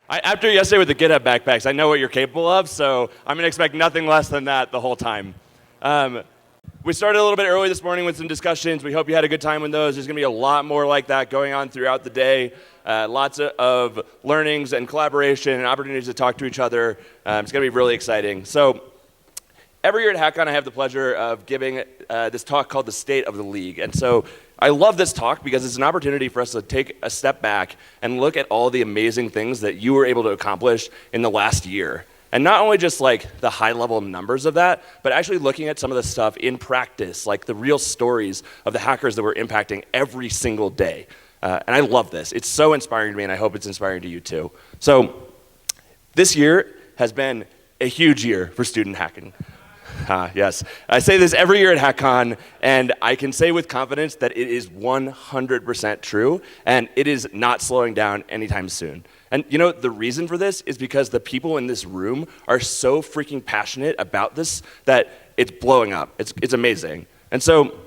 After yesterday with the GitHub backpacks, I know what you're capable of, so I'm going to expect nothing less than that the whole time. We started a little bit early this morning with some discussions. We hope you had a good time with those. There's going to be a lot more like that going on throughout the day. Lots of learnings and collaboration and opportunities to talk to each other. It's going to be really exciting. So every year at Hackcon, I have the pleasure of giving this talk called The State of the League. And so I love this talk because it's an opportunity for us to take a step back and look at all the amazing things that you were able to accomplish in the last year. And not only just like the high level numbers of that, but actually looking at some of the stuff in practice, like the real stories of the hackers that we're impacting every single day. And I love this. It's so inspiring to me, and I hope it's inspiring to you too. So this year has been a huge year for student hacking. Yes, I say this every year at Hackcon, and I can say with confidence that it is 100% true, and it is not slowing down anytime soon. And you know, the reason for this is because the people in this room are so freaking passionate about this that it's blowing up. It's amazing. And so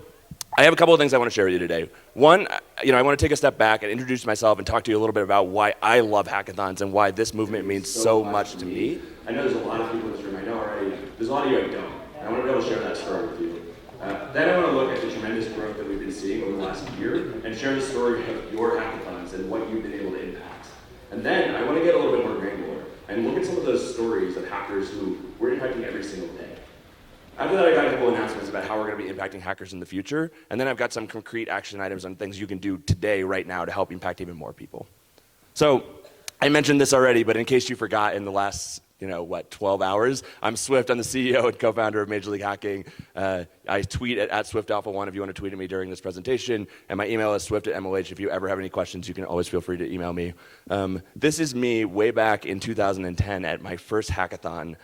I have a couple of things I want to share with you today. One, I want to take a step back and introduce myself and talk to you a little bit about why I love hackathons and why this movement means so much to me. I know there's a lot of people in this room I know already. There's a lot of you I don't. I want to be able to share that story with you. Then I want to look at the tremendous growth that we've been seeing over the last year and share the story of your hackathons and what you've been able to impact. And then I want to get a little bit more granular and look at some of those stories of hackers who we're impacting every single day. After that, I got a couple announcements about how we're going to be impacting hackers in the future, and then I've got some concrete action items on things you can do today, right now, to help impact even more people. So I mentioned this already, but in case you forgot in the last 12 hours. I'm Swift. I'm the CEO and co-founder of Major League Hacking. I tweet at SwiftAlpha1 if you want to tweet at me during this presentation. And my email is swift@MLH. If you ever have any questions, you can always feel free to email me. This is me way back in 2010 at my first hackathon.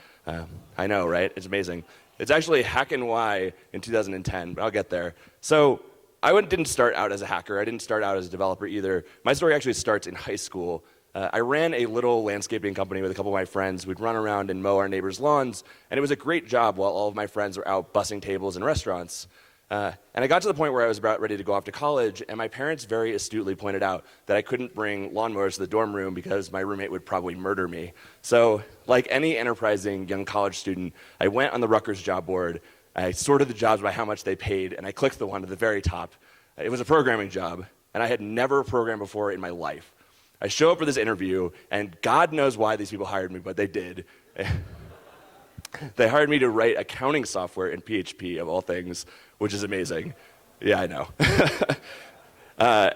I know, right? It's amazing. It's actually Hack and Y in 2010, but I'll get there. So I didn't start out as a hacker. I didn't start out as a developer either. My story actually starts in high school. I ran a little landscaping company with a couple of my friends. We'd run around and mow our neighbors' lawns, and it was a great job while all of my friends were out bussing tables in restaurants. And I got to the point where I was about ready to go off to college, and my parents very astutely pointed out that I couldn't bring lawnmowers to the dorm room because my roommate would probably murder me. So, like any enterprising young college student, I went on the Rutgers job board, I sorted the jobs by how much they paid, and I clicked the one at the very top. It was a programming job, and I had never programmed before in my life. I show up for this interview, and God knows why these people hired me, but they did. They hired me to write accounting software in PHP, of all things, which is amazing. Yeah, I know.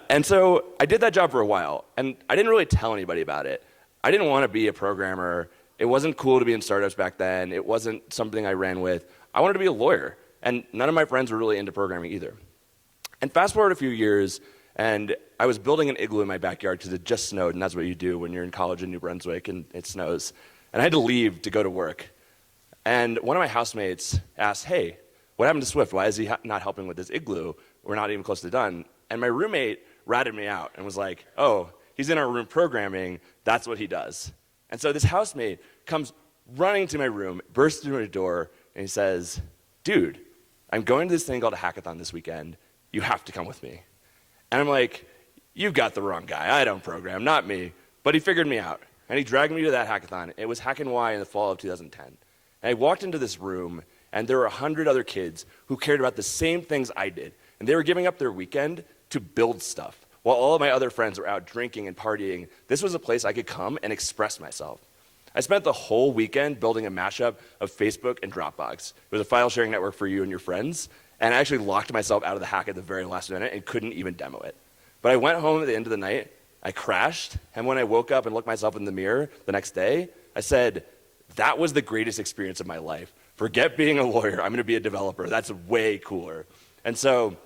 And so I did that job for a while, and I didn't really tell anybody about it. I didn't want to be a programmer. It wasn't cool to be in startups back then. It wasn't something I ran with. I wanted to be a lawyer, and none of my friends were really into programming either. And fast forward a few years, and I was building an igloo in my backyard because it just snowed, and that's what you do when you're in college in New Brunswick and it snows. And I had to leave to go to work. And one of my housemates asked, hey, what happened to Swift? Why is he not helping with this igloo? We're not even close to done. And my roommate ratted me out and was like, oh, he's in our room programming. That's what he does. And so this housemate comes running to my room, bursts through my door, and he says, dude, I'm going to this thing called a hackathon this weekend. You have to come with me. And I'm like, you've got the wrong guy. I don't program, not me. But he figured me out, and he dragged me to that hackathon. It was Hack and Y in the fall of 2010. And I walked into this room, and there were 100 other kids who cared about the same things I did. And they were giving up their weekend to build stuff. While all of my other friends were out drinking and partying, this was a place I could come and express myself. I spent the whole weekend building a mashup of Facebook and Dropbox. It was a file sharing network for you and your friends. And I actually locked myself out of the hack at the very last minute and couldn't even demo it. But I went home at the end of the night, I crashed, and when I woke up and looked myself in the mirror the next day, I said, that was the greatest experience of my life. Forget being a lawyer, I'm gonna be a developer. That's way cooler. And so,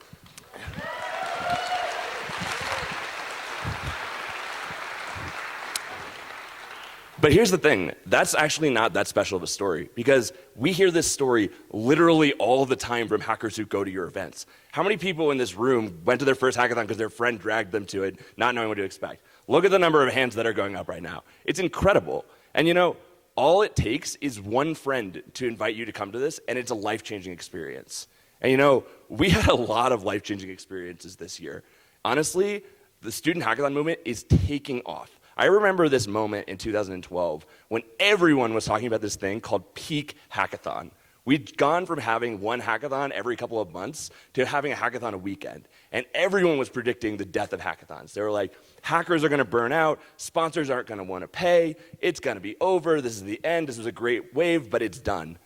but here's the thing, that's actually not that special of a story, because we hear this story literally all the time from hackers who go to your events. How many people in this room went to their first hackathon because their friend dragged them to it, not knowing what to expect? Look at the number of hands that are going up right now. It's incredible. And you know, all it takes is one friend to invite you to come to this, and it's a life-changing experience. And we had a lot of life-changing experiences this year. Honestly, the student hackathon movement is taking off. I remember this moment in 2012 when everyone was talking about this thing called peak hackathon. We'd gone from having one hackathon every couple of months to having a hackathon a weekend. And everyone was predicting the death of hackathons. They were like, hackers are going to burn out, sponsors aren't going to want to pay, it's going to be over, this is the end, this was a great wave, but it's done.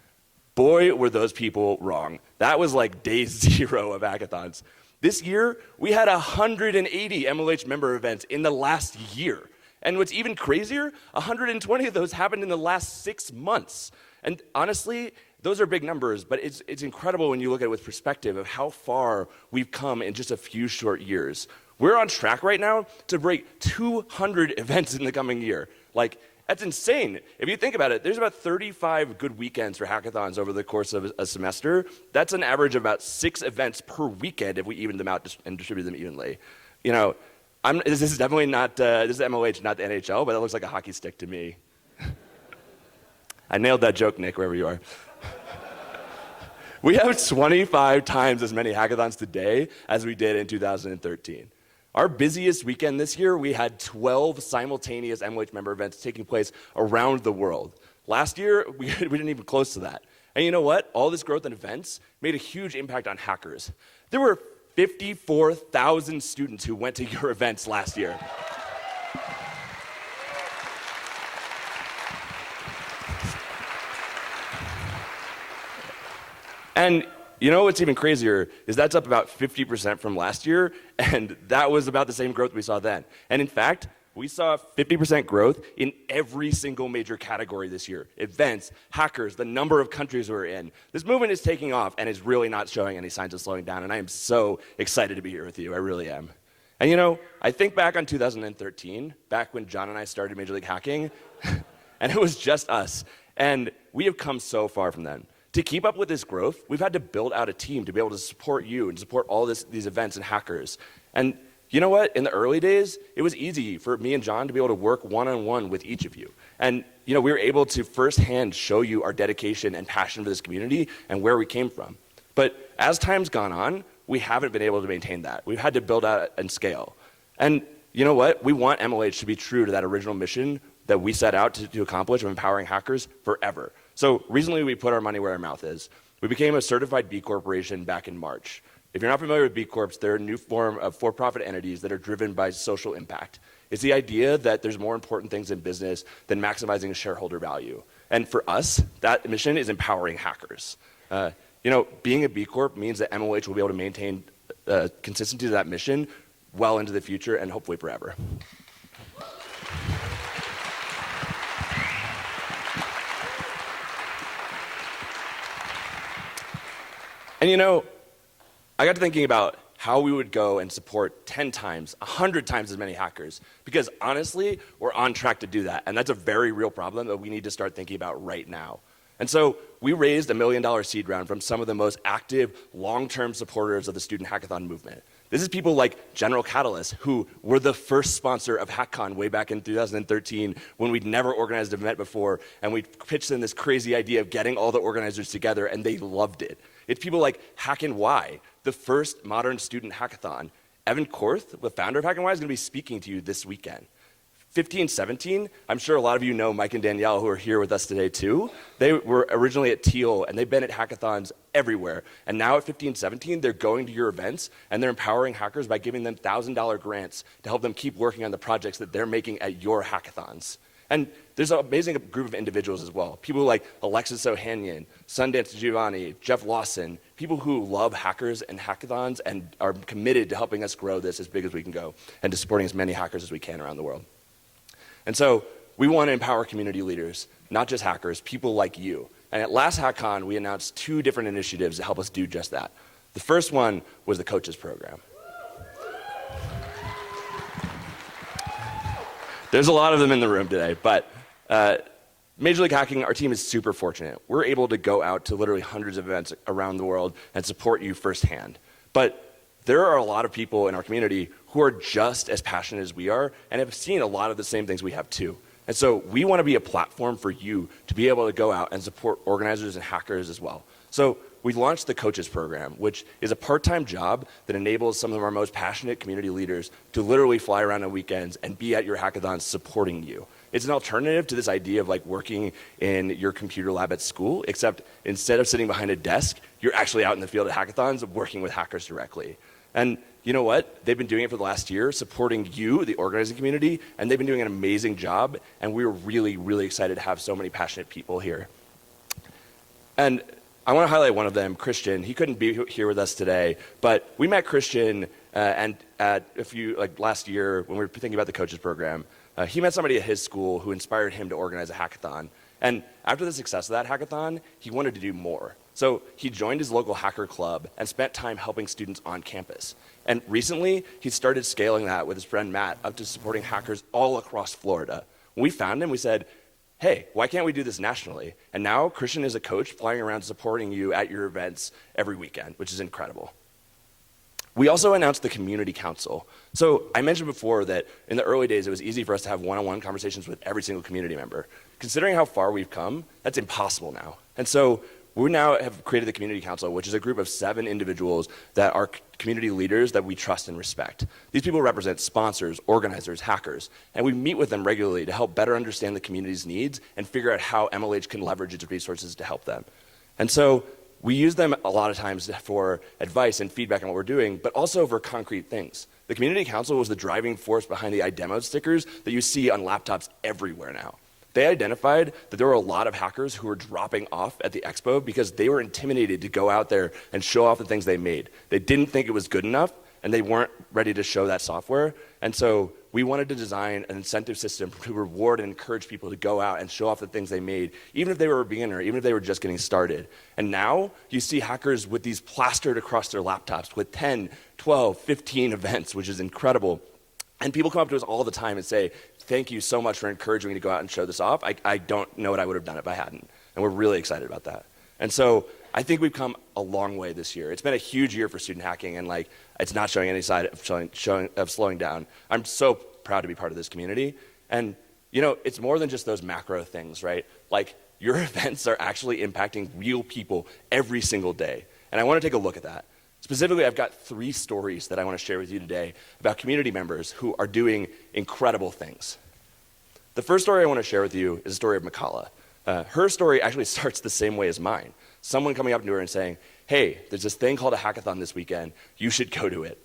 Boy, were those people wrong. That was like day zero of hackathons. This year, we had 180 MLH member events in the last year. And what's even crazier, 120 of those happened in the last 6 months. And honestly, those are big numbers, but it's incredible when you look at it with perspective of how far we've come in just a few short years. We're on track right now to break 200 events in the coming year. Like, that's insane. If you think about it, there's about 35 good weekends for hackathons over the course of a semester. That's an average of about 6 events per weekend if we even them out and distribute them evenly. This is definitely not, this is MLH, not the NHL, but that looks like a hockey stick to me. I nailed that joke, Nick, wherever you are. We have 25 times as many hackathons today as we did in 2013. Our busiest weekend this year, we had 12 simultaneous MLH member events taking place around the world. Last year, we didn't even close to that. And you know what? All this growth in events made a huge impact on hackers. There were 54,000 students who went to your events last year. And what's even crazier is that's up about 50% from last year, and that was about the same growth we saw then. And in fact, we saw 50% growth in every single major category this year. Events, hackers, the number of countries we're in. This movement is taking off and is really not showing any signs of slowing down, and I am so excited to be here with you. I really am. And I think back on 2013, back when John and I started Major League Hacking, and it was just us. And we have come so far from then. To keep up with this growth, we've had to build out a team to be able to support you and support all these events and hackers. And you know what? In the early days, it was easy for me and John to be able to work one-on-one with each of you. And we were able to firsthand show you our dedication and passion for this community and where we came from. But as time's gone on, we haven't been able to maintain that. We've had to build out and scale. And you know what? We want MLH to be true to that original mission that we set out to accomplish of empowering hackers forever. So recently we put our money where our mouth is. We became a certified B Corporation back in March. If you're not familiar with B Corps, they're a new form of for-profit entities that are driven by social impact. It's the idea that there's more important things in business than maximizing shareholder value. And for us, that mission is empowering hackers. Being a B Corp means that MLH will be able to maintain consistency to that mission well into the future and hopefully forever. And I got to thinking about how we would go and support 10 times, 100 times as many hackers. Because honestly, we're on track to do that. And that's a very real problem that we need to start thinking about right now. And so we raised $1 million seed round from some of the most active, long-term supporters of the student hackathon movement. This is people like General Catalyst, who were the first sponsor of Hackcon way back in 2013 when we'd never organized an event before, and we pitched them this crazy idea of getting all the organizers together, and they loved it. It's people like Hack and Y, the first modern student hackathon. Evan Korth, the founder of Hack and Y, is going to be speaking to you this weekend. 1517, I'm sure a lot of you know Mike and Danielle, who are here with us today too. They were originally at Teal, and they've been at hackathons everywhere. And now at 1517, they're going to your events, and they're empowering hackers by giving them $1,000 grants to help them keep working on the projects that they're making at your hackathons. And there's an amazing group of individuals as well. People like Alexis Ohanian, Sundance Giovanni, Jeff Lawson, people who love hackers and hackathons and are committed to helping us grow this as big as we can go and to supporting as many hackers as we can around the world. And so we want to empower community leaders, not just hackers, people like you. And at last Hackcon, we announced 2 different initiatives to help us do just that. The first one was the coaches program. There's a lot of them in the room today, but Major League Hacking, our team is super fortunate. We're able to go out to literally hundreds of events around the world and support you firsthand. But there are a lot of people in our community who are just as passionate as we are and have seen a lot of the same things we have too. And so we want to be a platform for you to be able to go out and support organizers and hackers as well. So we launched the Coaches Program, which is a part-time job that enables some of our most passionate community leaders to literally fly around on weekends and be at your hackathons supporting you. It's an alternative to this idea of like working in your computer lab at school, except instead of sitting behind a desk, you're actually out in the field at hackathons working with hackers directly. And you know what? They've been doing it for the last year, supporting you, the organizing community, and they've been doing an amazing job, and we were really, really excited to have so many passionate people here. And I want to highlight one of them, Christian. He couldn't be here with us today, but we met Christian and at last year when we were thinking about the coaches program. He met somebody at his school who inspired him to organize a hackathon. And after the success of that hackathon, he wanted to do more. So he joined his local hacker club and spent time helping students on campus. And recently, he started scaling that with his friend Matt up to supporting hackers all across Florida. When we found him, we said, hey, why can't we do this nationally? And now Christian is a coach flying around supporting you at your events every weekend, which is incredible. We also announced the Community Council. So I mentioned before that in the early days, it was easy for us to have one-on-one conversations with every single community member. Considering how far we've come, that's impossible now. And so we now have created the Community Council, which is a group of 7 individuals that are community leaders that we trust and respect. These people represent sponsors, organizers, hackers, and we meet with them regularly to help better understand the community's needs and figure out how MLH can leverage its resources to help them. And so we use them a lot of times for advice and feedback on what we're doing, but also for concrete things. The Community Council was the driving force behind the iDemo stickers that you see on laptops everywhere now. They identified that there were a lot of hackers who were dropping off at the expo because they were intimidated to go out there and show off the things they made. They didn't think it was good enough, and they weren't ready to show that software. And so we wanted to design an incentive system to reward and encourage people to go out and show off the things they made, even if they were a beginner, even if they were just getting started. And now you see hackers with these plastered across their laptops with 10, 12, 15 events, which is incredible. And people come up to us all the time and say, thank you so much for encouraging me to go out and show this off. I don't know what I would have done if I hadn't. And we're really excited about that. And so I think we've come a long way this year. It's been a huge year for student hacking, and it's not showing any sign of slowing down. I'm so proud to be part of this community. And it's more than just those macro things, right? Like your events are actually impacting real people every single day. And I want to take a look at that. Specifically, I've got 3 stories that I want to share with you today about community members who are doing incredible things. The first story I want to share with you is the story of Makala. Her story actually starts the same way as mine. Someone coming up to her and saying, hey, there's this thing called a hackathon this weekend. You should go to it.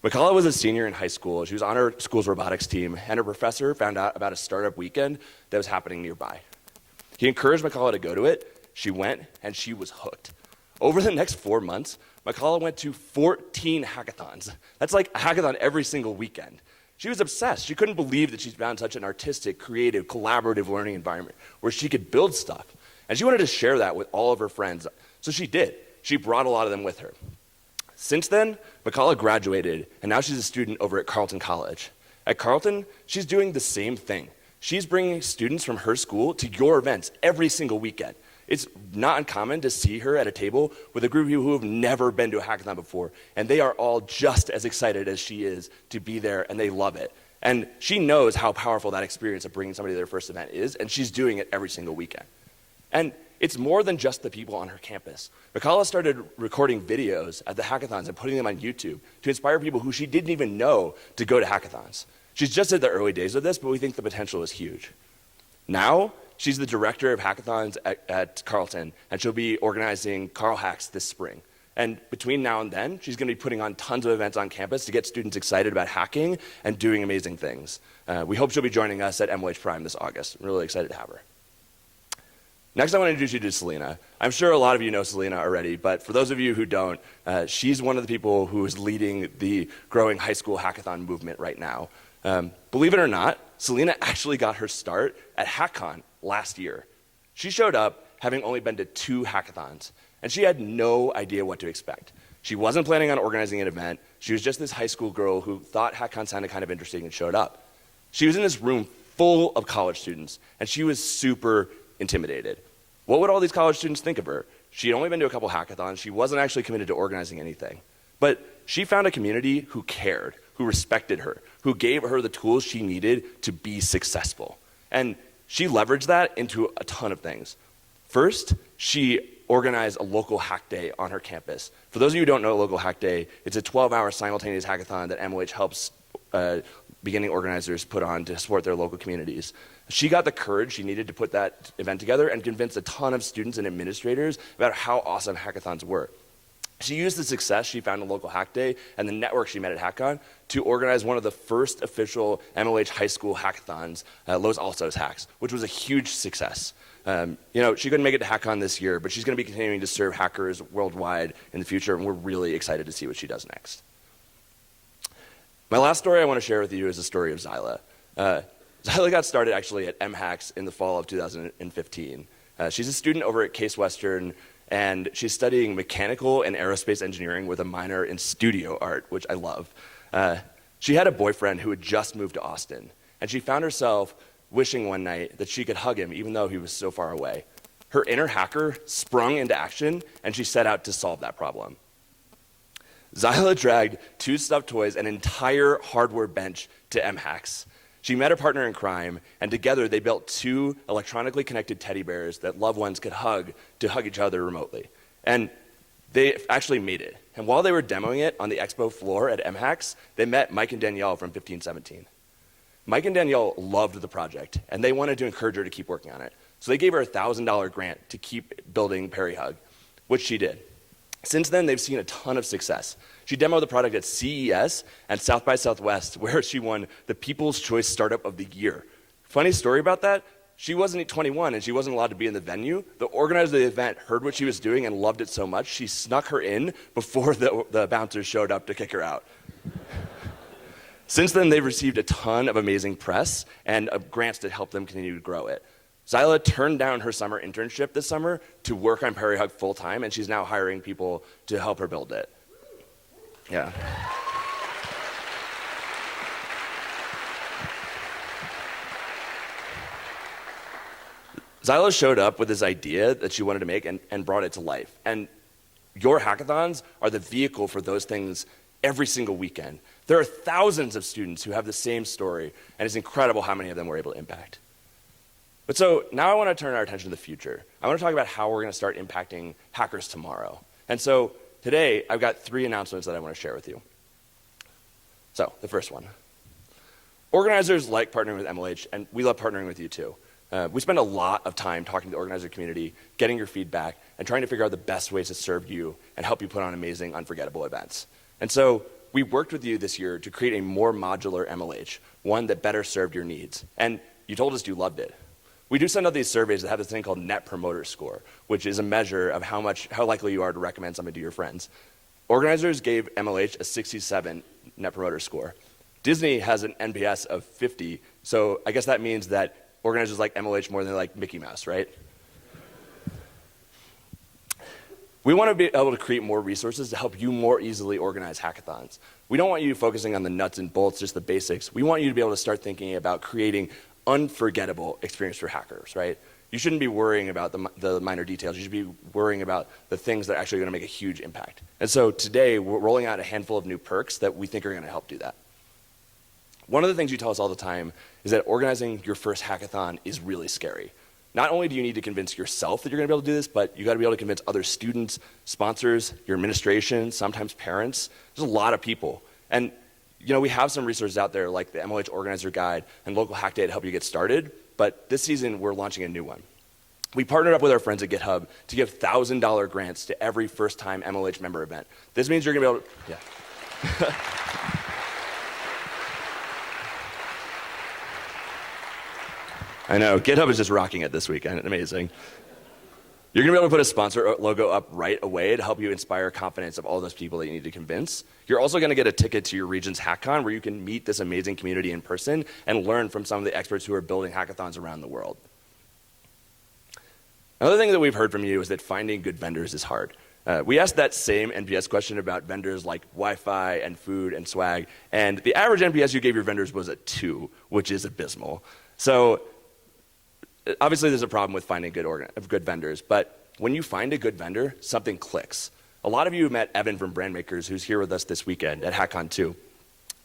Makala was a senior in high school. She was on her school's robotics team, and her professor found out about a startup weekend that was happening nearby. He encouraged Makala to go to it. She went, and she was hooked. Over the next 4 months, Makala went to 14 hackathons. That's like a hackathon every single weekend. She was obsessed. She couldn't believe that she'd found such an artistic, creative, collaborative learning environment where she could build stuff. And she wanted to share that with all of her friends. So she did. She brought a lot of them with her. Since then, Makala graduated, and now she's a student over at Carleton College. At Carleton, she's doing the same thing. She's bringing students from her school to your events every single weekend. It's not uncommon to see her at a table with a group of people who have never been to a hackathon before, and they are all just as excited as she is to be there, and they love it. And she knows how powerful that experience of bringing somebody to their first event is, and she's doing it every single weekend. And it's more than just the people on her campus. Makala started recording videos at the hackathons and putting them on YouTube to inspire people who she didn't even know to go to hackathons. She's just at the early days of this, but we think the potential is huge. Now, she's the director of hackathons at Carleton, and she'll be organizing Carl Hacks this spring. And between now and then, she's going to be putting on tons of events on campus to get students excited about hacking and doing amazing things. We hope she'll be joining us at MLH Prime this August. I'm really excited to have her. Next, I want to introduce you to Selena. I'm sure a lot of you know Selena already, but for those of you who don't, she's one of the people who is leading the growing high school hackathon movement right now. Believe it or not, Selena actually got her start at Hackcon last year. She showed up having only been to 2 hackathons, and she had no idea what to expect. She wasn't planning on organizing an event. She was just this high school girl who thought Hackcon sounded kind of interesting and showed up. She was in this room full of college students, and she was super intimidated. What would all these college students think of her? She had only been to a couple hackathons. She wasn't actually committed to organizing anything. But she found a community who cared, who respected her, who gave her the tools she needed to be successful. And she leveraged that into a ton of things. First, she organized a local hack day on her campus. For those of you who don't know local hack day, it's a 12-hour simultaneous hackathon that MOH helps beginning organizers put on to support their local communities. She got the courage she needed to put that event together and convince a ton of students and administrators about how awesome hackathons were. She used the success she found in local hack day and the network she met at Hackcon to organize one of the first official MOH high school hackathons, Los Altos Hacks, which was a huge success. She couldn't make it to Hackcon this year, but she's going to be continuing to serve hackers worldwide in the future, and we're really excited to see what she does next. My last story I want to share with you is the story of Zyla. Zyla got started actually at MHacks in the fall of 2015. She's a student over at Case Western, and she's studying mechanical and aerospace engineering with a minor in studio art, which I love. She had a boyfriend who had just moved to Austin, and she found herself wishing one night that she could hug him even though he was so far away. Her inner hacker sprung into action, and she set out to solve that problem. Zyla dragged 2 stuffed toys and an entire hardware bench to MHacks. She met her partner in crime, and together they built 2 electronically connected teddy bears that loved ones could hug to hug each other remotely. And they actually made it. And while they were demoing it on the expo floor at MHacks, they met Mike and Danielle from 1517. Mike and Danielle loved the project, and they wanted to encourage her to keep working on it. So they gave her a $1,000 grant to keep building Perry Hug, which she did. Since then, they've seen a ton of success. She demoed the product at CES and South by Southwest, where she won the People's Choice Startup of the Year. Funny story about that, she wasn't 21 and she wasn't allowed to be in the venue. The organizer of the event heard what she was doing and loved it so much, she snuck her in before the bouncers showed up to kick her out. Since then, they've received a ton of amazing press and grants to help them continue to grow it. Zyla turned down her summer internship this summer to work on Perry Hug full-time, and she's now hiring people to help her build it. Yeah. Zyla showed up with this idea that she wanted to make and brought it to life. And your hackathons are the vehicle for those things every single weekend. There are thousands of students who have the same story, and it's incredible how many of them we're able to impact. But so now I want to turn our attention to the future. I want to talk about how we're going to start impacting hackers tomorrow. And so today, I've got 3 announcements that I want to share with you. So the first one. Organizers like partnering with MLH, and we love partnering with you too. We spend a lot of time talking to the organizer community, getting your feedback, and trying to figure out the best ways to serve you and help you put on amazing, unforgettable events. And so we worked with you this year to create a more modular MLH, one that better served your needs. And you told us you loved it. We do send out these surveys that have this thing called Net Promoter Score, which is a measure of how likely you are to recommend something to your friends. Organizers gave MLH a 67 Net Promoter Score. Disney has an NPS of 50, so I guess that means that organizers like MLH more than they like Mickey Mouse, right? We want to be able to create more resources to help you more easily organize hackathons. We don't want you focusing on the nuts and bolts, just the basics. We want you to be able to start thinking about creating unforgettable experience for hackers, right? You shouldn't be worrying about the minor details. You should be worrying about the things that are actually going to make a huge impact. And so today, we're rolling out a handful of new perks that we think are going to help do that. One of the things you tell us all the time is that organizing your first hackathon is really scary. Not only do you need to convince yourself that you're going to be able to do this, but you got to be able to convince other students, sponsors, your administration, sometimes parents. There's a lot of people. And we have some resources out there like the MLH Organizer Guide and Local Hack Day to help you get started, but this season we're launching a new one. We partnered up with our friends at GitHub to give $1,000 grants to every first-time MLH member event. This means you're going to be able to, yeah. I know, GitHub is just rocking it this weekend, amazing. You're going to be able to put a sponsor logo up right away to help you inspire confidence of all those people that you need to convince. You're also going to get a ticket to your region's Hackcon where you can meet this amazing community in person and learn from some of the experts who are building hackathons around the world. Another thing that we've heard from you is that finding good vendors is hard. We asked that same NPS question about vendors like Wi-Fi and food and swag, and the average NPS you gave your vendors was a 2, which is abysmal. So obviously, there's a problem with finding good vendors, but when you find a good vendor, something clicks. A lot of you met Evan from Brandmakers, who's here with us this weekend at Hackcon 2.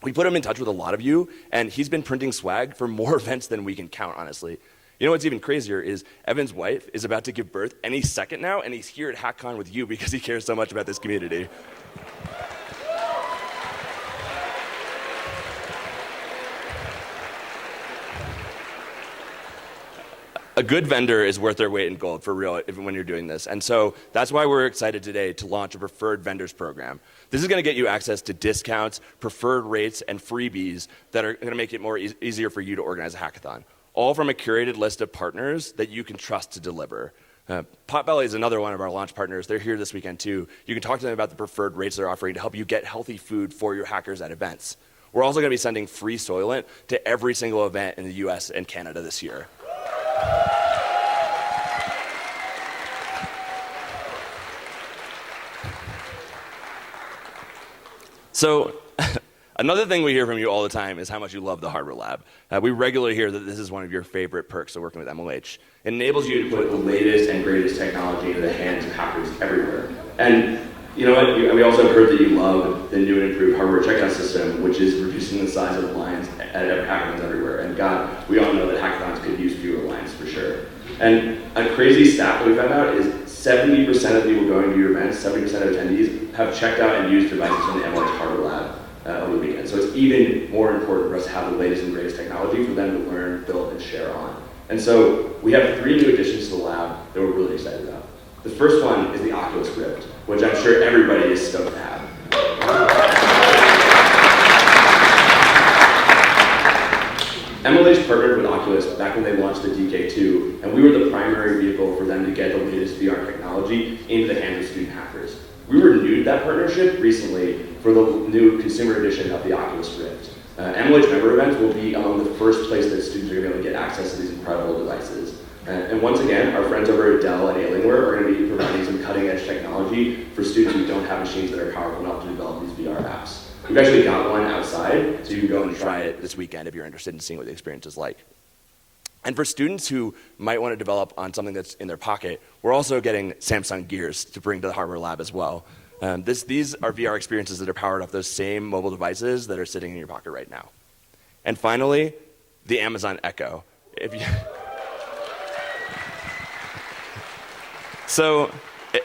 We put him in touch with a lot of you, and he's been printing swag for more events than we can count, honestly. You know what's even crazier is Evan's wife is about to give birth any second now, and he's here at Hackcon with you because he cares so much about this community. A good vendor is worth their weight in gold, for real, when you're doing this. And so that's why we're excited today to launch a preferred vendors program. This is going to get you access to discounts, preferred rates, and freebies that are going to make it more easier for you to organize a hackathon, all from a curated list of partners that you can trust to deliver. Potbelly is another one of our launch partners. They're here this weekend too. You can talk to them about the preferred rates they're offering to help you get healthy food for your hackers at events. We're also going to be sending free Soylent to every single event in the US and Canada this year. So another thing we hear from you all the time is how much you love the Hardware Lab. We regularly hear that this is one of your favorite perks of working with MLH. It enables you to put the latest and greatest technology into the hands of hackers everywhere. And you know what? We also have heard that you love the new and improved hardware checkout system, which is reducing the size of the lines at hackathons everywhere. And God, we all know that hackathons could use fewer lines for sure. And a crazy stat that we found out is 70% of people going to your events, 70% of attendees, have checked out and used devices from the MLH Hardware Lab over the weekend. So it's even more important for us to have the latest and greatest technology for them to learn, build, and share on. And so we have 3 new additions to the lab that we're really excited about. The first one is the Oculus Rift, which I'm sure everybody is stoked to have. MLH partnered with Oculus back when they launched the DK2, and we were the primary vehicle for them to get the latest VR technology into the hands of student hackers. We renewed that partnership recently for the new consumer edition of the Oculus Rift. MLH member events will be among the first place that students are going to be able to get access to these incredible devices. And once again, our friends over at Dell and Alienware are going to be providing some cutting-edge technology for students who don't have machines that are powerful enough to develop these VR apps. We've actually got one outside, so you can go and try it this weekend if you're interested in seeing what the experience is like. And for students who might want to develop on something that's in their pocket, we're also getting Samsung Gears to bring to the Hardware Lab as well. These are VR experiences that are powered off those same mobile devices that are sitting in your pocket right now. And finally, the Amazon Echo. So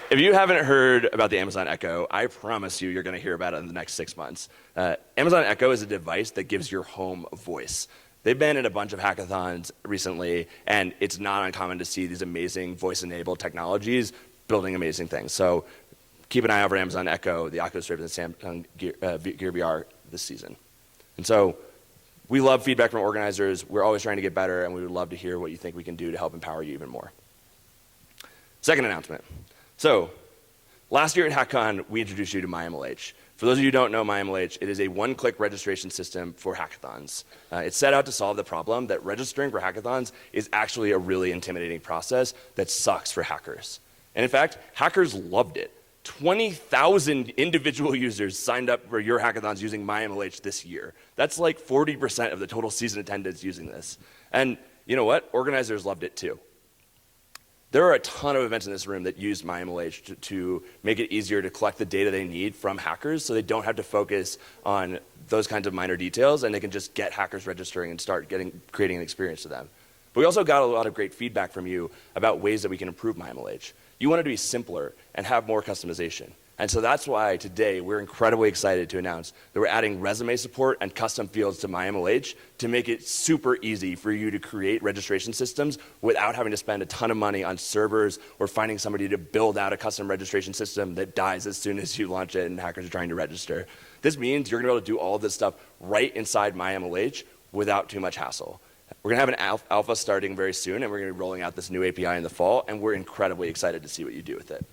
if you haven't heard about the Amazon Echo, I promise you, you're going to hear about it in the next 6 months. Amazon Echo is a device that gives your home a voice. They've been in a bunch of hackathons recently, and it's not uncommon to see these amazing voice-enabled technologies building amazing things. So keep an eye out for Amazon Echo, the Oculus Rift, and Samsung Gear VR this season. And so we love feedback from organizers. We're always trying to get better, and we would love to hear what you think we can do to help empower you even more. Second announcement. So, last year at Hackcon, we introduced you to MyMLH. For those of you who don't know MyMLH, it is a one-click registration system for hackathons. It's set out to solve the problem that registering for hackathons is actually a really intimidating process that sucks for hackers. And in fact, hackers loved it. 20,000 individual users signed up for your hackathons using MyMLH this year. That's like 40% of the total season attendance using this. And you know what? Organizers loved it too. There are a ton of events in this room that use MyMLH to make it easier to collect the data they need from hackers so they don't have to focus on those kinds of minor details and they can just get hackers registering and start creating an experience to them. But we also got a lot of great feedback from you about ways that we can improve MyMLH. You want it to be simpler and have more customization. And so that's why today we're incredibly excited to announce that we're adding resume support and custom fields to MyMLH to make it super easy for you to create registration systems without having to spend a ton of money on servers or finding somebody to build out a custom registration system that dies as soon as you launch it and hackers are trying to register. This means you're going to be able to do all of this stuff right inside MyMLH without too much hassle. We're going to have an alpha starting very soon, and we're going to be rolling out this new API in the fall, and we're incredibly excited to see what you do with it.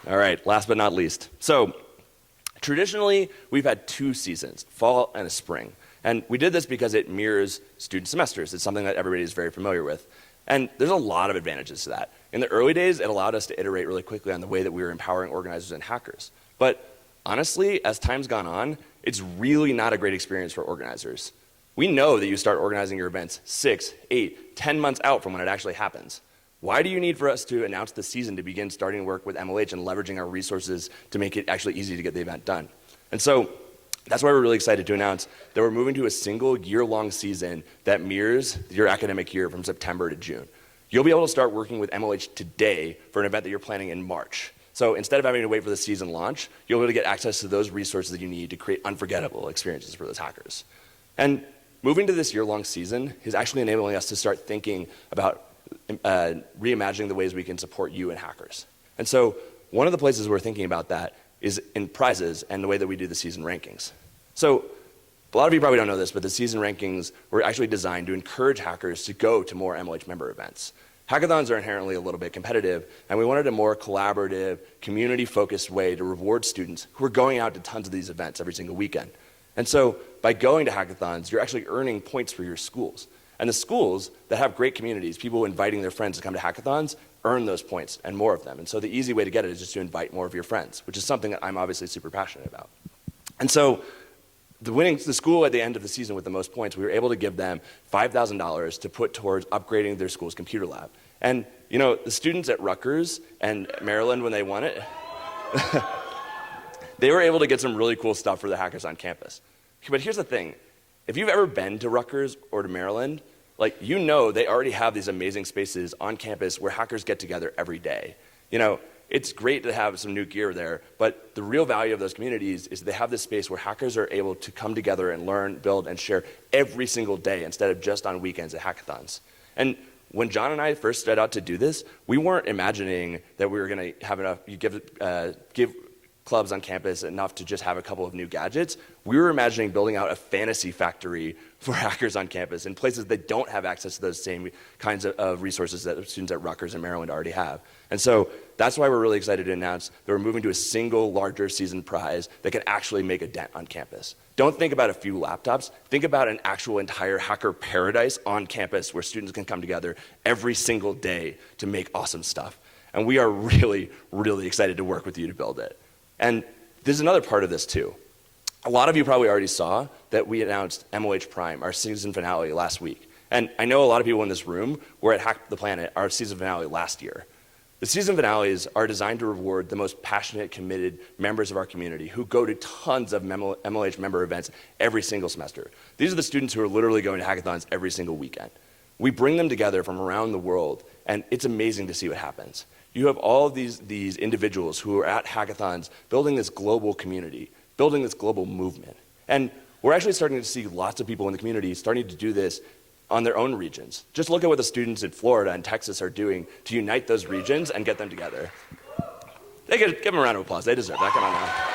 All right, last but not least. So traditionally, we've had 2 seasons, fall and a spring. And we did this because it mirrors student semesters. It's something that everybody is very familiar with. And there's a lot of advantages to that. In the early days, it allowed us to iterate really quickly on the way that we were empowering organizers and hackers. But honestly, as time's gone on, it's really not a great experience for organizers. We know that you start organizing your events 6, 8, 10 months out from when it actually happens. Why do you need for us to announce the season to begin starting work with MLH and leveraging our resources to make it actually easy to get the event done? And so That's why we're really excited to announce that we're moving to a single year-long season that mirrors your academic year from September to June. You'll be able to start working with MLH today for an event that you're planning in March. So instead of having to wait for the season launch, you'll be able to get access to those resources that you need to create unforgettable experiences for those hackers. And moving to this year-long season is actually enabling us to start thinking about reimagining the ways we can support you and hackers. And so one of the places we're thinking about that is in prizes and the way that we do the season rankings. So a lot of you probably don't know this, but the season rankings were actually designed to encourage hackers to go to more MLH member events. Hackathons are inherently a little bit competitive, and we wanted a more collaborative, community-focused way to reward students who are going out to tons of these events every single weekend. And so by going to hackathons, you're actually earning points for your schools. And the schools that have great communities, people inviting their friends to come to hackathons, earn those points and more of them. And so the easy way to get it is just to invite more of your friends, which is something that I'm obviously super passionate about. And so the school at the end of the season with the most points, we were able to give them $5,000 to put towards upgrading their school's computer lab. And you know, the students at Rutgers and Maryland, when they won it, they were able to get some really cool stuff for the hackers on campus. But here's the thing, if you've ever been to Rutgers or to Maryland, like, you know they already have these amazing spaces on campus where hackers get together every day. You know, it's great to have some new gear there, but the real value of those communities is they have this space where hackers are able to come together and learn, build, and share every single day instead of just on weekends at hackathons. And when John and I first set out to do this, we weren't imagining that we were going to have enough, give clubs on campus enough to just have a couple of new gadgets. We were imagining building out a fantasy factory for hackers on campus in places that don't have access to those same kinds of resources that students at Rutgers and Maryland already have. And so that's why we're really excited to announce that we're moving to a single larger season prize that can actually make a dent on campus. Don't think about a few laptops. Think about an actual entire hacker paradise on campus where students can come together every single day to make awesome stuff. And we are really, really excited to work with you to build it. And there's another part of this too. A lot of you probably already saw that we announced MOH Prime, our season finale, last week. And I know a lot of people in this room were at Hack the Planet, our season finale last year. The season finales are designed to reward the most passionate, committed members of our community who go to tons of MLH member events every single semester. These are the students who are literally going to hackathons every single weekend. We bring them together from around the world, and it's amazing to see what happens. You have all of these individuals who are at hackathons building this global community, building this global movement. And we're actually starting to see lots of people in the community starting to do this on their own regions. Just look at what the students in Florida and Texas are doing to unite those regions and get them together. Give them a round of applause. They deserve that. Come on now.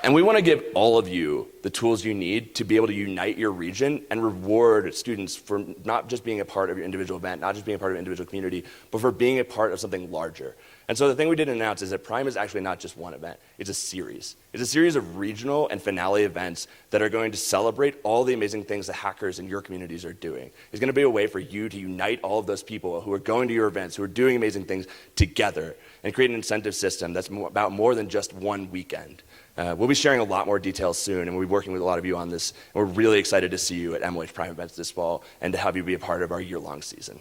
And we want to give all of you the tools you need to be able to unite your region and reward students for not just being a part of your individual event, not just being a part of an individual community, but for being a part of something larger. And so the thing we did announce is that Prime is actually not just one event, it's a series. It's a series of regional and finale events that are going to celebrate all the amazing things that hackers in your communities are doing. It's going to be a way for you to unite all of those people who are going to your events, who are doing amazing things together, and create an incentive system that's about more than just one weekend. We'll be sharing a lot more details soon, and we'll be working with a lot of you on this. And we're really excited to see you at MLH Prime events this fall and to have you be a part of our year-long season.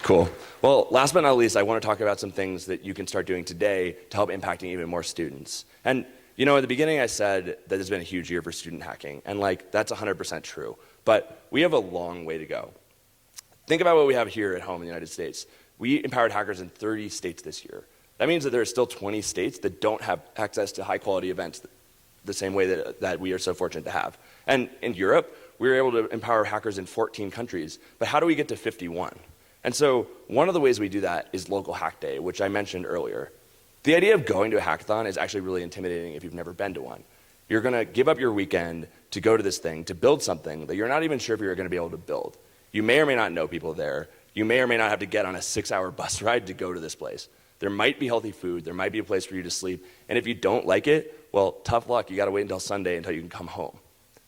Cool. Well, last but not least, I want to talk about some things that you can start doing today to help impacting even more students. And you know, at the beginning I said that there's been a huge year for student hacking, and that's 100% true. But we have a long way to go. Think about what we have here at home in the United States. We empowered hackers in 30 states this year. That means that there are still 20 states that don't have access to high-quality events the same way that we are so fortunate to have. And in Europe, we were able to empower hackers in 14 countries. But how do we get to 51? And so one of the ways we do that is Local Hack Day, which I mentioned earlier. The idea of going to a hackathon is actually really intimidating if you've never been to one. You're going to give up your weekend to go to this thing, to build something that you're not even sure if you're going to be able to build. You may or may not know people there. You may or may not have to get on a 6-hour bus ride to go to this place. There might be healthy food. There might be a place for you to sleep. And if you don't like it, well, tough luck. You got to wait until Sunday until you can come home.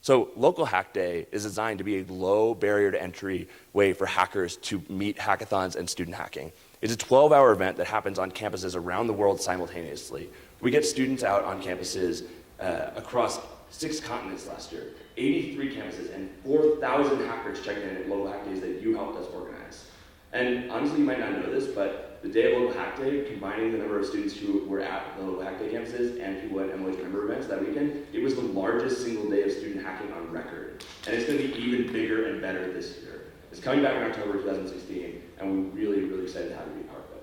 So Local Hack Day is designed to be a low barrier to entry way for hackers to meet hackathons and student hacking. It's a 12-hour event that happens on campuses around the world simultaneously. We get students out on campuses across 6 continents last year, 83 campuses, and 4,000 hackers checked in at local hack days that you helped us organize. And honestly, you might not know this, but the day of local hack day, combining the number of students who were at the local hack day campuses and people at MLH member events that weekend, it was the largest single day of student hacking on record. And it's going to be even bigger and better this year. It's coming back in October 2016, and we're really, really excited to have you be part of it.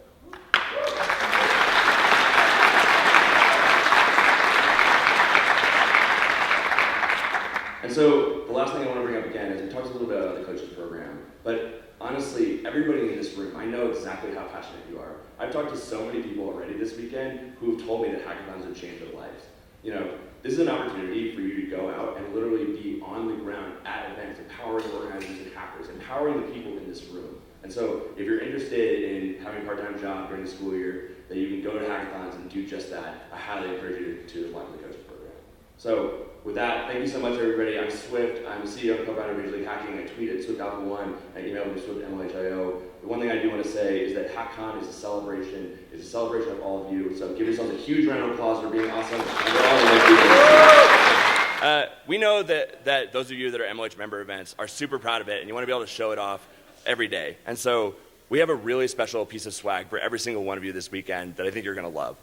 And so the last thing I want to bring up again is we talked a little bit about the coaches program, but honestly, everybody in this room, I know exactly how passionate you are. I've talked to so many people already this weekend who have told me that hackathons have changed their lives. You know, this is an opportunity for you to go out and literally be on the ground at events, empowering organizers and hackers, empowering the people in this room. And so if you're interested in having a part-time job during the school year, that you can go to hackathons and do just that, I highly encourage you to apply to the coaches program. So with that, thank you so much, everybody. I'm Swift. I'm CEO and co-founder of Major League Hacking. I tweet at SwiftAlpha1. I email me SwiftMLHIO. The one thing I do want to say is that Hackcon is a celebration. It's a celebration of all of you. So give yourselves a huge round of applause for being awesome. We know that those of you that are MLH member events are super proud of it, and you want to be able to show it off every day. And so we have a really special piece of swag for every single one of you this weekend that I think you're going to love.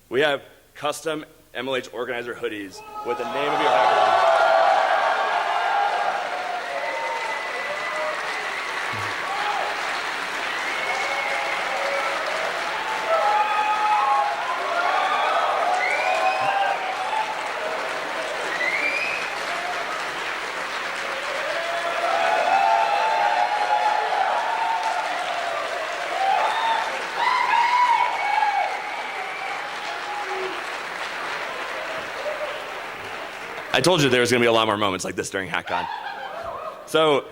We have custom MLH organizer hoodies with the name of your hacker. I told you there was going to be a lot more moments like this during Hackcon. So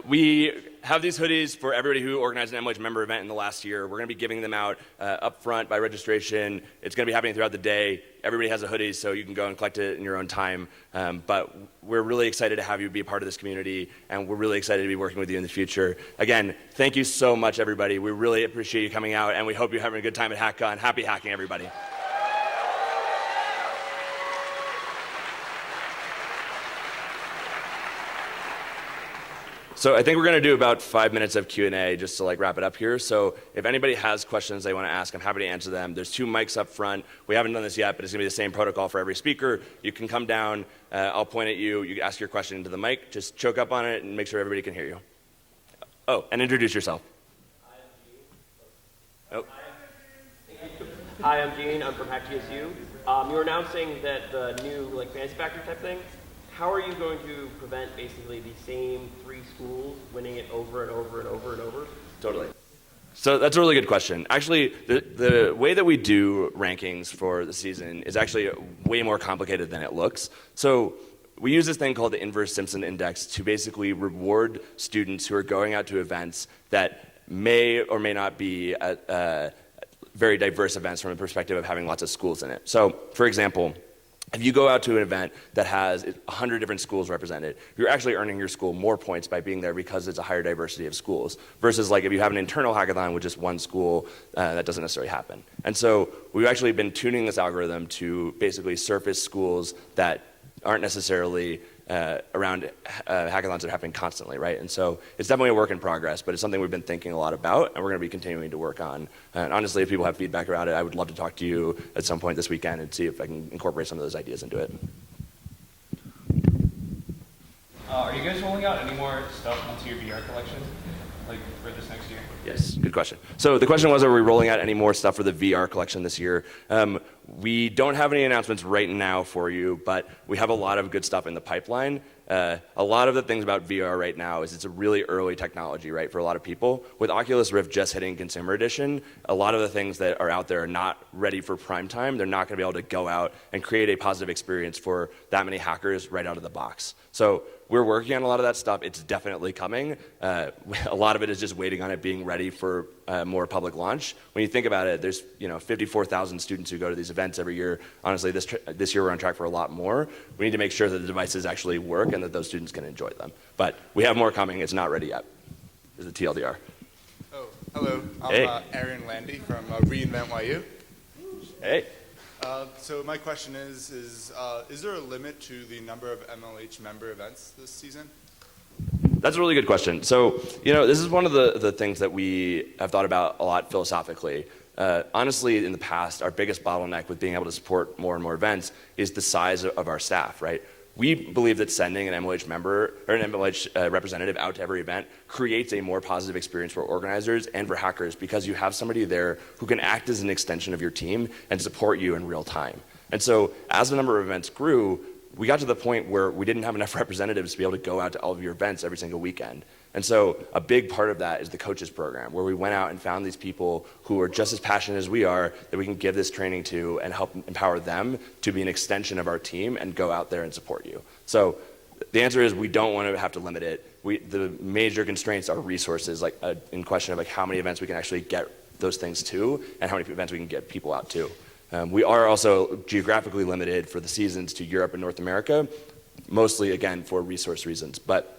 we have these hoodies for everybody who organized an MLH member event in the last year. We're going to be giving them out up front by registration. It's going to be happening throughout the day. Everybody has a hoodie, so you can go and collect it in your own time. But we're really excited to have you be a part of this community, and we're really excited to be working with you in the future. Again, thank you so much, everybody. We really appreciate you coming out, and we hope you're having a good time at Hackcon. Happy hacking, everybody. So I think we're going to do about 5 minutes of Q&A just to wrap it up here. So if anybody has questions they want to ask, I'm happy to answer them. There's 2 mics up front. We haven't done this yet, but it's going to be the same protocol for every speaker. You can come down. I'll point at you. You can ask your question into the mic. Just choke up on it and make sure everybody can hear you. Oh, and introduce yourself. Oh. Hi, I'm Gene. I'm from HackTSU. You were announcing that the new fantasy factory type thing. How are you going to prevent basically the same 3 schools winning it over and over and over and over? Totally. So that's a really good question. Actually, the way that we do rankings for the season is actually way more complicated than it looks. So we use this thing called the inverse Simpson index to basically reward students who are going out to events that may or may not be at very diverse events from the perspective of having lots of schools in it. So, for example, if you go out to an event that has 100 different schools represented, you're actually earning your school more points by being there because it's a higher diversity of schools. Versus if you have an internal hackathon with just one school, that doesn't necessarily happen. And so we've actually been tuning this algorithm to basically surface schools that aren't necessarily around hackathons that are happening constantly, right? And so it's definitely a work in progress, but it's something we've been thinking a lot about, and we're going to be continuing to work on. And honestly, if people have feedback around it, I would love to talk to you at some point this weekend and see if I can incorporate some of those ideas into it. Are you guys rolling out any more stuff onto your VR collection, for this next year? Yes, good question. So the question was, are we rolling out any more stuff for the VR collection this year? We don't have any announcements right now for you, but we have a lot of good stuff in the pipeline. A lot of the things about VR right now is it's a really early technology, right, for a lot of people. With Oculus Rift just hitting Consumer Edition, a lot of the things that are out there are not ready for prime time. They're not going to be able to go out and create a positive experience for that many hackers right out of the box. So we're working on a lot of that stuff. It's definitely coming. A lot of it is just waiting on it being ready for more public launch. When you think about it, there's 54,000 students who go to these events every year. Honestly, this year we're on track for a lot more. We need to make sure that the devices actually work and that those students can enjoy them. But we have more coming. It's not ready yet. There's the TLDR. Oh, hello. I'm Hey. Aaron Landy from Reinvent YU. Hey. So my question is there a limit to the number of MLH member events this season? That's a really good question. So, this is one of the things that we have thought about a lot philosophically. Honestly, in the past, our biggest bottleneck with being able to support more and more events is the size of our staff, right? We believe that sending an MLH member or an MLH representative out to every event creates a more positive experience for organizers and for hackers because you have somebody there who can act as an extension of your team and support you in real time. And so as the number of events grew, we got to the point where we didn't have enough representatives to be able to go out to all of your events every single weekend. And so a big part of that is the coaches program, where we went out and found these people who are just as passionate as we are that we can give this training to and help empower them to be an extension of our team and go out there and support you. So the answer is we don't want to have to limit it. The major constraints are resources, like in question of like how many events we can actually get those things to and how many events we can get people out to. We are also geographically limited for the seasons to Europe and North America, mostly, again, for resource reasons. But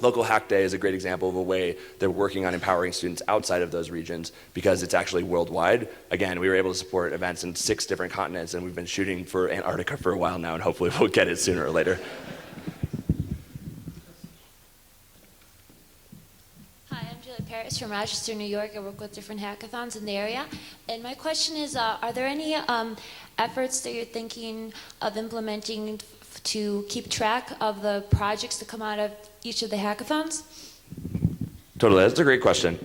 Local Hack Day is a great example of a way they're working on empowering students outside of those regions because it's actually worldwide. Again, we were able to support events in 6 different continents, and we've been shooting for Antarctica for a while now, and hopefully we'll get it sooner or later. Paris from Rochester, New York. I work with different hackathons in the area. And my question is, are there any efforts that you're thinking of implementing to keep track of the projects that come out of each of the hackathons? Totally, that's a great question.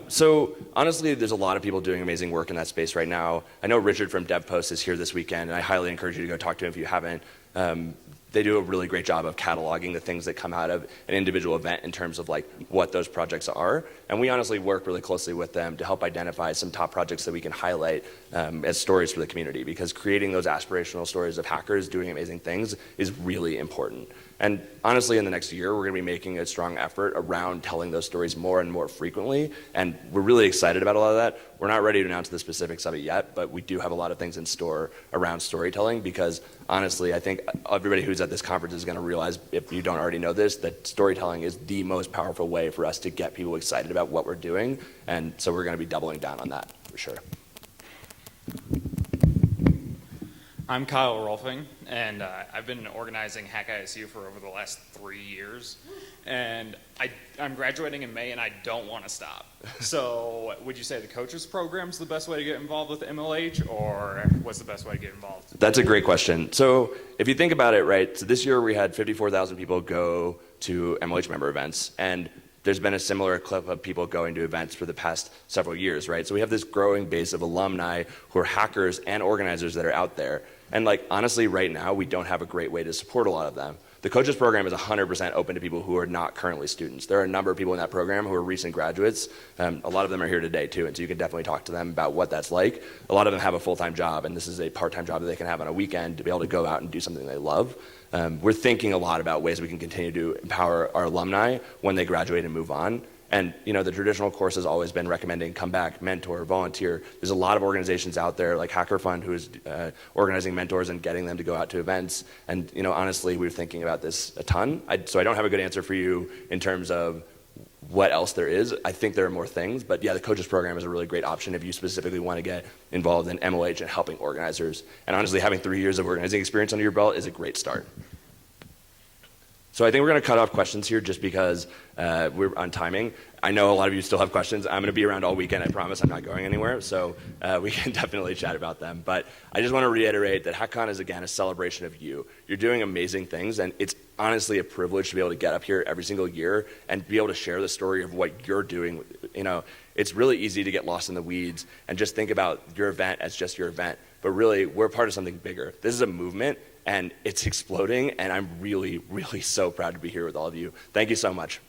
So honestly, there's a lot of people doing amazing work in that space right now. I know Richard from DevPost is here this weekend, and I highly encourage you to go talk to him if you haven't. They do a really great job of cataloging the things that come out of an individual event in terms of like what those projects are. And we honestly work really closely with them to help identify some top projects that we can highlight as stories for the community, because creating those aspirational stories of hackers doing amazing things is really important. And honestly, in the next year, we're going to be making a strong effort around telling those stories more and more frequently. And we're really excited about a lot of that. We're not ready to announce the specifics of it yet, but we do have a lot of things in store around storytelling because honestly, I think everybody who's at this conference is going to realize, if you don't already know this, that storytelling is the most powerful way for us to get people excited about what we're doing. And so we're going to be doubling down on that for sure. I'm Kyle Rolfing, and I've been organizing Hack ISU for over the last 3 years, and I'm graduating in May, and I don't want to stop. So would you say the coaches program's the best way to get involved with MLH, or what's the best way to get involved? That's a great question. So if you think about it, right, so this year we had 54,000 people go to MLH member events, and there's been a similar clip of people going to events for the past several years, right? So we have this growing base of alumni who are hackers and organizers that are out there. And like, honestly, right now, we don't have a great way to support a lot of them. The coaches program is 100% open to people who are not currently students. There are a number of people in that program who are recent graduates. A lot of them are here today too, and so you can definitely talk to them about what that's like. A lot of them have a full-time job, and this is a part-time job that they can have on a weekend to be able to go out and do something they love. We're thinking a lot about ways we can continue to empower our alumni when they graduate and move on. And the traditional course has always been recommending come back, mentor, volunteer. There's a lot of organizations out there like Hacker Fund who is organizing mentors and getting them to go out to events. And honestly, we're thinking about this a ton. So I don't have a good answer for you in terms of what else there is. I think there are more things, but yeah, the coaches program is a really great option if you specifically want to get involved in MLH and helping organizers. And honestly, having 3 years of organizing experience under your belt is a great start. So I think we're going to cut off questions here just because we're on timing. I know a lot of you still have questions. I'm going to be around all weekend. I promise I'm not going anywhere. So we can definitely chat about them. But I just want to reiterate that Hackcon is, again, a celebration of you. You're doing amazing things, and it's honestly a privilege to be able to get up here every single year and be able to share the story of what you're doing. It's really easy to get lost in the weeds and just think about your event as just your event. But really, we're part of something bigger. This is a movement, and it's exploding, and I'm really, really so proud to be here with all of you. Thank you so much.